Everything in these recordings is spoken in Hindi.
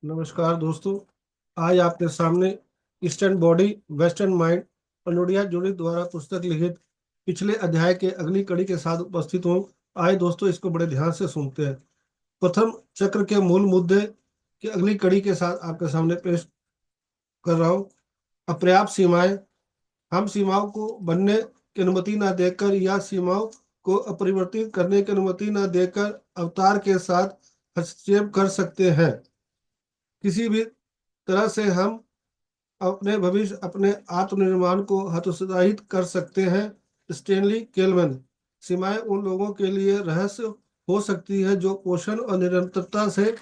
नमस्कार दोस्तों। आज आपके सामने ईस्टर्न बॉडी वेस्टर्न माइंड अनुडिया जोड़ी द्वारा पुस्तक लिखित पिछले अध्याय के अगली कड़ी के साथ उपस्थित हूँ। आए दोस्तों, इसको बड़े ध्यान से सुनते हैं। प्रथम चक्र के मूल मुद्दे की अगली कड़ी के साथ आपके सामने पेश कर रहा हूँ। अपर्याप्त सीमाएं। हम सीमाओं को बनने की अनुमति न देकर या सीमाओं को अपरिवर्तित करने की अनुमति न देकर अवतार के साथ हस्तक्षेप कर सकते हैं। किसी भी तरह से हम अपने भविष्य अपने आत्मनिर्माण को हतोत्साहित कर सकते हैं। Stanley kelvin. सीमाएं उन लोगों के लिए रहस्य हो सकती है जो पोषण और निरंतरता से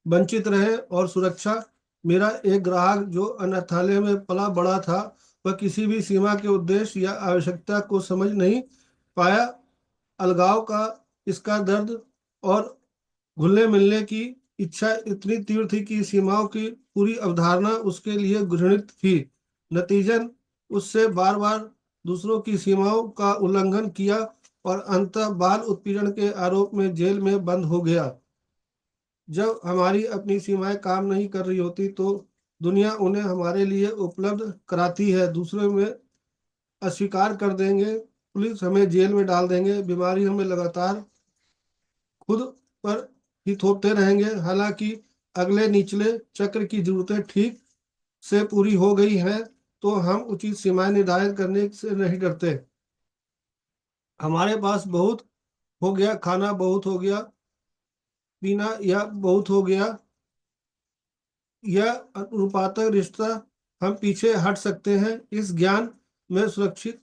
वंचित रहे और सुरक्षा। मेरा एक ग्राहक जो अनाथालय में पला बड़ा था, वह किसी भी सीमा के उद्देश्य या आवश्यकता को समझ नहीं पाया। अलगाव का इसका दर्द और घुलने मिलने की इच्छा इतनी तीव्र थी कि सीमाओं की पूरी अवधारणा उसके लिए घृणित थी। नतीजन उससे बार बार दूसरों की सीमाओं का उल्लंघन किया और अंततः बाल उत्पीड़न के आरोप में जेल में बंद हो गया। जब हमारी अपनी सीमाएं काम नहीं कर रही होती तो दुनिया उन्हें हमारे लिए उपलब्ध कराती है। दूसरों में अस्वीकार कर देंगे, पुलिस हमें जेल में डाल देंगे, बीमारी हमें लगातार खुद पर ही थोपते रहेंगे। हालांकि अगले निचले चक्र की जरूरतें ठीक से पूरी हो गई हैं तो हम उचित सीमाएं निर्धारित करने से नहीं डरते। हमारे पास बहुत हो गया, खाना बहुत हो गया, पीना या बहुत हो गया, यह अनुपातक रिश्ता हम पीछे हट सकते हैं। इस ज्ञान में सुरक्षित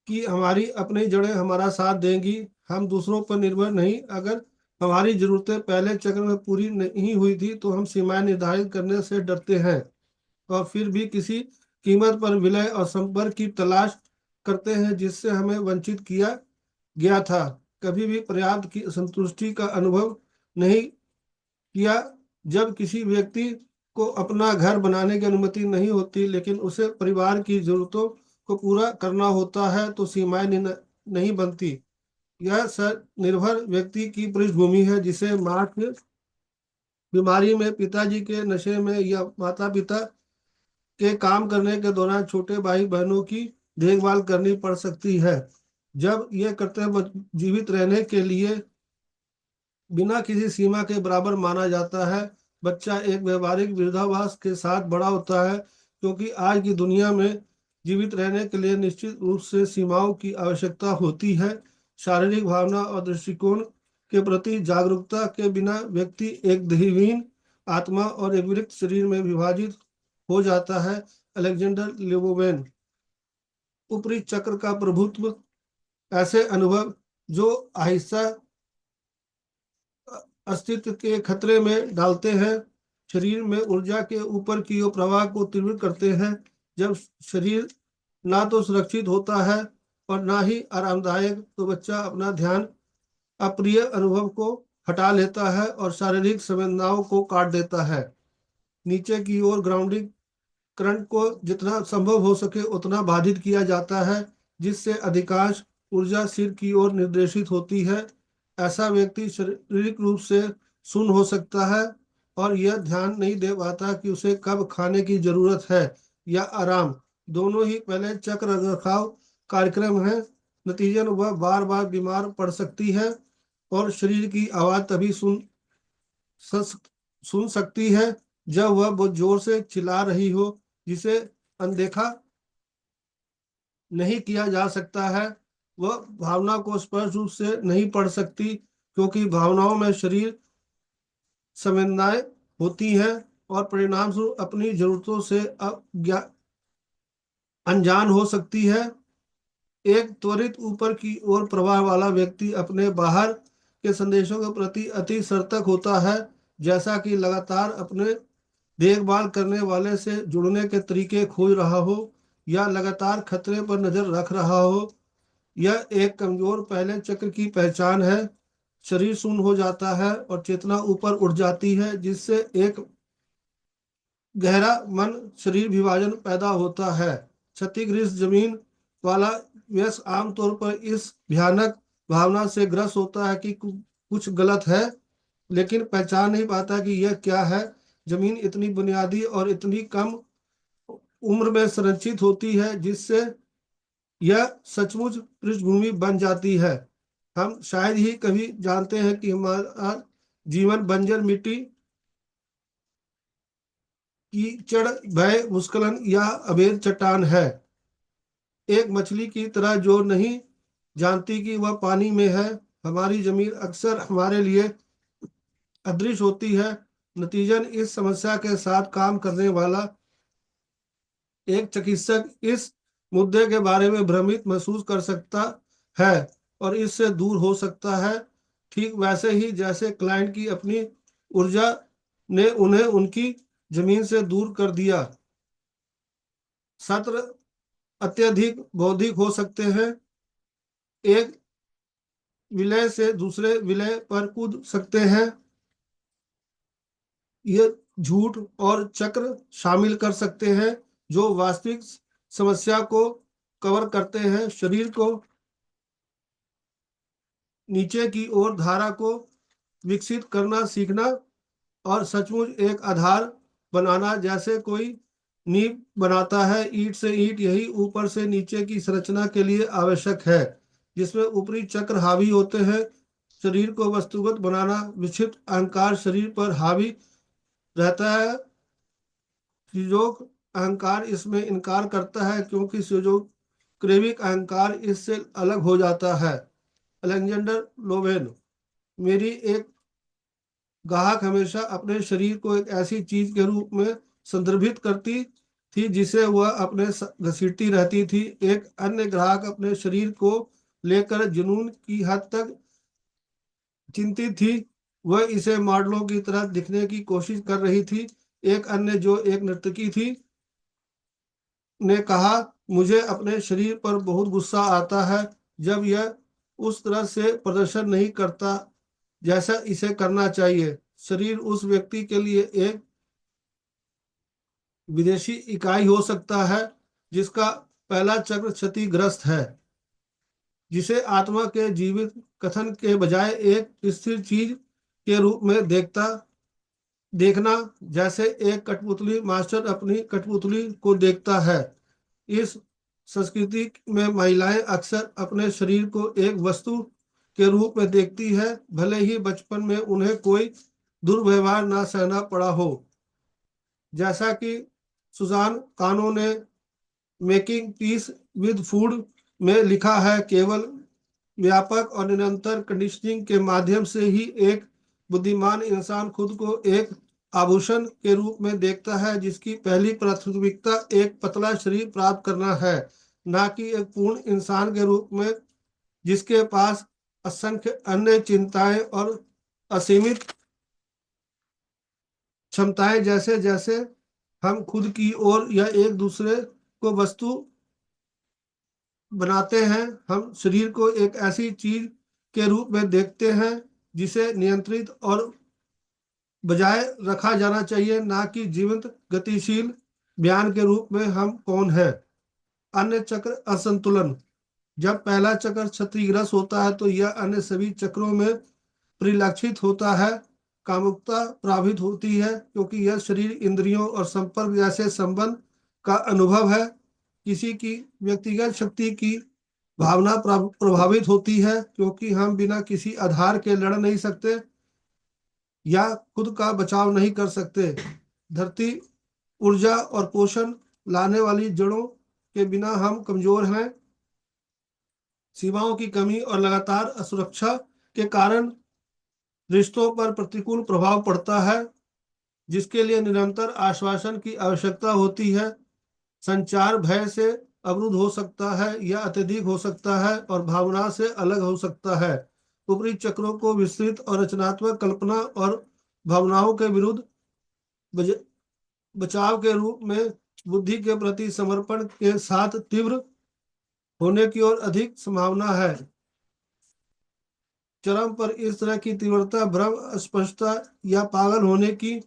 कि हमारी अपनी जड़ें हमारा साथ देंगी। हम दूसरों पर निर्भर नहीं। अगर हमारी जरूरतें पहले चक्र में पूरी नहीं हुई थी तो हम सीमाएं निर्धारित करने से डरते हैं और फिर भी किसी कीमत पर विलय और संपर्क की तलाश करते हैं जिससे हमें वंचित किया गया था। कभी भी पर्याप्त की संतुष्टि का अनुभव नहीं किया। जब किसी व्यक्ति को अपना घर बनाने की अनुमति नहीं होती लेकिन उसे परिवार की जरूरतों को पूरा करना होता है तो सीमाएं नहीं बनती। यह निर्भर व्यक्ति की पृष्ठभूमि है, जिसे मां के बीमारी में, पिताजी के नशे में या माता पिता के काम करने के दौरान छोटे भाई बहनों की देखभाल करनी पड़ सकती है। जब यह कर्तव्य जीवित रहने के लिए बिना किसी सीमा के बराबर माना जाता है, बच्चा एक व्यवहारिक विरोधाभास के साथ बड़ा होता है, क्योंकि आज की दुनिया में जीवित रहने के लिए निश्चित रूप से सीमाओं की आवश्यकता होती है। शारीरिक भावना और दृष्टिकोण के प्रति जागरूकता के बिना व्यक्ति एक देहहीन आत्मा और एक विरक्त शरीर में विभाजित हो जाता है। अलेक्जेंडर लिबोवेन। ऊपरी चक्र का प्रभुत्व। ऐसे अनुभव जो आहिस्ता अस्तित्व के खतरे में डालते हैं, शरीर में ऊर्जा के ऊपर की ओर प्रवाह को तीव्र करते हैं। जब शरीर ना तो सुरक्षित होता है और ना ही आरामदायक, तो बच्चा अपना ध्यान अप्रिय अनुभव को हटा लेता है और शारीरिक संवेदनाओं को काट देता है। नीचे की ओर ग्राउंडिंग करंट को जितना संभव हो सके उतना बाधित किया जाता है, जिससे अधिकांश ऊर्जा सिर की ओर निर्देशित होती है। ऐसा व्यक्ति शारीरिक रूप से सुन्न हो सकता है और यह ध्यान नहीं दे पाता कि उसे कब खाने की जरूरत है या आराम। दोनों ही पहले चक्र रखरखाव कार्यक्रम है। नतीजन वह बार बार बीमार पड़ सकती है और शरीर की आवाज तभी सुन सकती है जब वह बहुत जोर से चिल्ला रही हो, जिसे अनदेखा नहीं किया जा सकता है। वह भावना को स्पष्ट रूप से नहीं पढ़ सकती, क्योंकि भावनाओं में शरीर संवेदनाएं होती हैं और परिणाम स्वरूप अपनी जरूरतों से अनजान हो सकती है। एक त्वरित ऊपर की ओर प्रवाह वाला व्यक्ति अपने बाहर के संदेशों के प्रति अति सतर्क होता है, जैसा कि लगातार अपने देखभाल करने वाले से जुड़ने के तरीके खोज रहा हो या लगातार खतरे पर नजर रख रहा हो। यह एक कमजोर पहले चक्र की पहचान है। शरीर शून्य हो जाता है और चेतना ऊपर उठ जाती है, जिससे एक गहरा मन शरीर विभाजन पैदा होता है। क्षतिग्रस्त जमीन वाला व्यक्ति आमतौर पर इस भयानक भावना से ग्रस्त होता है कि कुछ गलत है। लेकिन पहचान नहीं पाता कि यह क्या है। जमीन इतनी बुनियादी और इतनी कम उम्र में संरचित होती है जिससे यह सचमुच पृष्ठभूमि बन जाती है। हम शायद ही कभी जानते हैं कि हमारा जीवन बंजर मिट्टी, कीचड़, भय, भूस्खलन या अबेर चट्टान है। एक मछली की तरह जो नहीं जानती कि वह पानी में है, हमारी जमीन अक्सर हमारे लिए अदृश्य होती है। नतीजन इस समस्या के साथ काम करने वाला एक चिकित्सक इस मुद्दे के बारे में भ्रमित महसूस कर सकता है और इससे दूर हो सकता है, ठीक वैसे ही जैसे क्लाइंट की अपनी ऊर्जा ने उन्हें उनकी जमीन से दूर कर दिया। सत्र अत्यधिक बौद्धिक हो सकते हैं, एक विलय से दूसरे विलय पर कूद सकते हैं। ये झूठ और चक्र शामिल कर सकते हैं जो वास्तविक समस्या को कवर करते हैं। शरीर को नीचे की ओर धारा को विकसित करना सीखना और सचमुच एक आधार बनाना, जैसे कोई नींव बनाता है ईंट से ईंट, यही ऊपर से नीचे की संरचना के लिए आवश्यक है, जिसमें ऊपरी चक्र हावी होते हैं। शरीर को वस्तुगत बनाना विक्षिप्त अहंकार शरीर पर हावी रहता है। सुजोग अहंकार इसमें इनकार करता है क्योंकि सुजोग क्रेविक अहंकार इससे अलग हो जाता है। Alexander Lowden. मेरी एक ग्राहक हमेशा अपने शरीर को एक ऐसी चीज के रूप में संदर्भित करती थी जिसे वह अपने घसीटती रहती थी। एक अन्य ग्राहक अपने शरीर को लेकर जुनून की हद तक चिंतित थी, वह इसे मॉडलों की तरह दिखने की कोशिश कर रही थी। एक अन्य, जो एक नर्तकी थी, ने कहा, मुझे अपने शरीर पर बहुत गुस्सा आता है जब यह उस तरह से प्रदर्शन नहीं करता जैसा इसे करना चाहिए। शरीर उस व्यक्ति के लिए एक विदेशी इकाई हो सकता है जिसका पहला चक्र क्षतिग्रस्त है, जिसे आत्मा के जीवित कथन के बजाय एक स्थिर चीज के रूप में देखना, जैसे एक कठपुतली मास्टर अपनी कठपुतली को देखता है। इस संस्कृति में महिलाएं अक्सर अपने शरीर को एक वस्तु के रूप में देखती है, भले ही बचपन में उन्हें कोई दुर्व्यवहार ना सहना पड़ा हो। जैसा कि सुजान कानो ने मेकिंग पीस विद फूड में लिखा है, केवल व्यापक और निरंतर कंडीशनिंग के माध्यम से ही एक बुद्धिमान इंसान खुद को एक आभूषण के रूप में देखता है जिसकी पहली प्राथमिकता एक पतला शरीर प्राप्त करना है, ना कि एक पूर्ण इंसान के रूप में जिसके पास असंख्य अन्य चिंताएं और असीमित क्षमताएं। जैसे जैसे हम खुद की ओर या एक दूसरे को वस्तु बनाते हैं, हम शरीर को एक ऐसी चीज के रूप में देखते हैं जिसे नियंत्रित और बजाय रखा जाना चाहिए, ना कि जीवंत गतिशील बयान के रूप में हम कौन है। अन्य चक्र असंतुलन। जब पहला चक्र क्षतिग्रस्त होता है तो यह अन्य सभी चक्रों में परिलक्षित होता है। कामुकता प्रभावित होती है क्योंकि यह शरीर, इंद्रियों और संपर्क जैसे संबंध का अनुभव है। किसी की व्यक्तिगत शक्ति की भावना प्रभावित होती है क्योंकि हम बिना किसी आधार के लड़ नहीं सकते या खुद का बचाव नहीं कर सकते। धरती, ऊर्जा और पोषण लाने वाली जड़ों के बिना हम कमजोर हैं। सीमाओं की कमी और लगातार असुरक्षा के कारण रिश्तों पर प्रतिकूल प्रभाव पड़ता है जिसके लिए निरंतर आश्वासन की आवश्यकता होती है। संचार भय से अवरुद्ध हो सकता है या अत्यधिक हो सकता है और भावना से अलग हो सकता है। ऊपरी चक्रों को विस्तृत और रचनात्मक कल्पना और भावनाओं के विरुद्ध बज- बचाव के रूप में बुद्धि के प्रति समर्पण के साथ तीव्र होने की ओर अधिक संभावना है। चरम पर इस तरह की तीव्रता भ्रम, अस्पष्टता या पागल होने की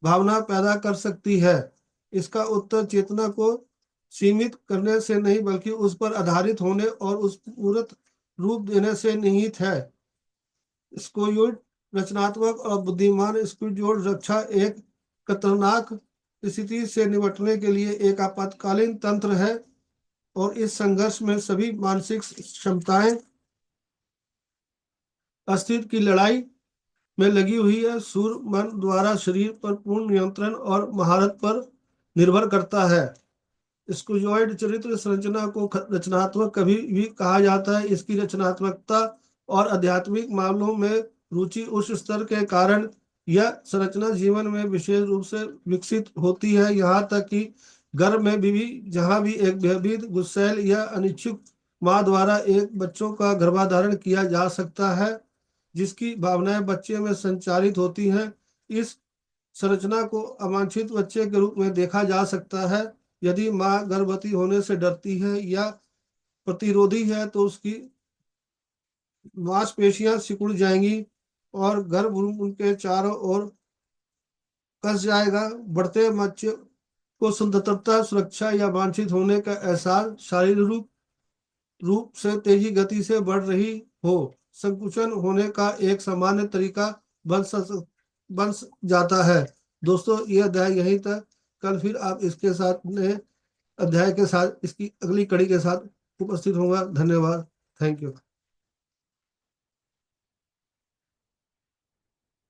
भावना पैदा कर सकती है। इसका उत्तर चेतना को सीमित करने से नहीं बल्कि उस पर आधारित होने और उस पूरक रूप देने से निहित है। स्कोयोड रचनात्मक और बुद्धिमान इसकी जोड़ रक्षा एक खतरनाक स्थिति से निपटने के लिए एक आपातकालीन तंत्र है, और इस संघर्ष में सभी मानसिक क्षमताएं अस्तित्व की लड़ाई में लगी हुई है। सूर मन द्वारा शरीर पर पूर्ण नियंत्रण और महारत पर निर्भर करता है। स्क्विज़ॉइड चरित्र संरचना को रचनात्मक कभी भी कहा जाता है। इसकी रचनात्मकता और आध्यात्मिक मामलों में रुचि उच्च स्तर के कारण यह संरचना जीवन में विशेष रूप से विकसित होती है, यहाँ तक कि घर में भी जहाँ भी एक भयभीत, गुस्सैल या अनिच्छुक माँ द्वारा एक बच्चों का गर्भाधारण किया जा सकता है, जिसकी भावनाएं बच्चे में संचारित होती हैं। इस संरचना को अवांछित बच्चे के रूप में देखा जा सकता है। यदि माँ गर्भवती होने से डरती है या प्रतिरोधी है तो उसकी मांसपेशियां सिकुड़ जाएंगी और गर्भ उनके चारों ओर कस जाएगा। बढ़ते बच्चे को स्वतंत्रता, सुरक्षा या वांछित होने का एहसास शारीरिक रूप से तेजी गति से बढ़ रही हो संकुचन होने का एक सामान्य तरीका बन जाता है। दोस्तों, ये अध्याय यहीं तक। कल फिर आप इसके साथ नए अध्याय के साथ, इसकी अगली कड़ी के साथ उपस्थित होगा। धन्यवाद। Thank you.